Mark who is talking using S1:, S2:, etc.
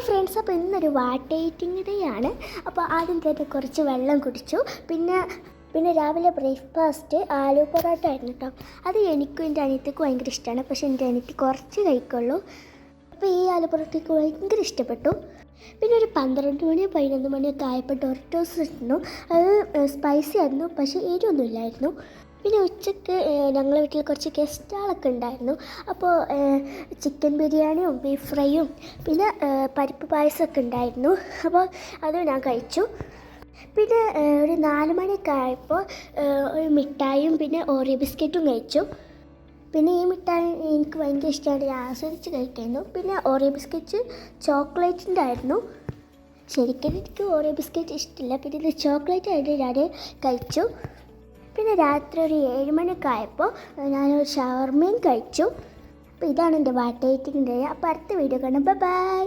S1: Friends, അപ്പോൾ ഇന്നൊരു water eating day ആണ്. അപ്പോൾ ആദ്യം തന്നെ കുറച്ച് വെള്ളം കുടിച്ചു. പിന്നെ രാവിലെ ബ്രേക്ക്ഫാസ്റ്റ് ആലു പൊറോട്ട ആയിരുന്നു കേട്ടോ. അത് എനിക്കും എൻ്റെ അനിയത്തിക്കും ഭയങ്കര ഇഷ്ടമാണ്. പക്ഷേ എൻ്റെ അനിയത്തി കുറച്ച് കഴിക്കുള്ളൂ. അപ്പോൾ ഈ ആലു പൊറോട്ടയ്ക്ക് ഭയങ്കര ഇഷ്ടപ്പെട്ടു. പിന്നെ ഒരു 12 മണി 11 മണിയൊക്കെ ആയപ്പോൾ ഡൊറിറ്റോസ് ഇരുന്നു. അത് സ്പൈസി ആയിരുന്നു, പക്ഷേ എരിവൊന്നും ഇല്ലായിരുന്നു. പിന്നെ ഉച്ചയ്ക്ക് ഞങ്ങളുടെ വീട്ടിൽ കുറച്ച് ഗസ്റ്റുകളൊക്കെ ഉണ്ടായിരുന്നു. അപ്പോൾ ചിക്കൻ ബിരിയാണിയും ബീഫ് ഫ്രൈയും പിന്നെ പരിപ്പ് പായസമൊക്കെ ഉണ്ടായിരുന്നു. അപ്പോൾ അത് ഞാൻ കഴിച്ചു. പിന്നെ ഒരു 4 മണിയൊക്കെ ആയപ്പോൾ ഒരു മിഠായിയും പിന്നെ ഓറിയോ ബിസ്ക്കറ്റും കഴിച്ചു. പിന്നെ ഈ മിഠായി എനിക്ക് ഭയങ്കര ഇഷ്ടമാണ്, ഞാൻ ആസ്വദിച്ച് കഴിക്കുന്നു. പിന്നെ ഓറിയോ ബിസ്ക്കറ്റ് ചോക്ലേറ്റിൻ്റെ ആയിരുന്നു. ശരിക്കും എനിക്ക് ഓറിയോ ബിസ്ക്കറ്റ് ഇഷ്ടമില്ല, പിന്നെ ഇത് ചോക്ലേറ്റ് ആയിട്ട് ഞാൻ കഴിച്ചു. പിന്നെ രാത്രി ഒരു 7 മണിയൊക്കെ ആയപ്പോൾ ഞാനൊരു ഷവർമയും കഴിച്ചു. അപ്പോൾ ഇതാണ് എൻ്റെ വാട്ടർ ഈറ്റിംഗ് ഡേ. അപ്പോൾ അടുത്ത വീഡിയോ കാണാം. ബൈ.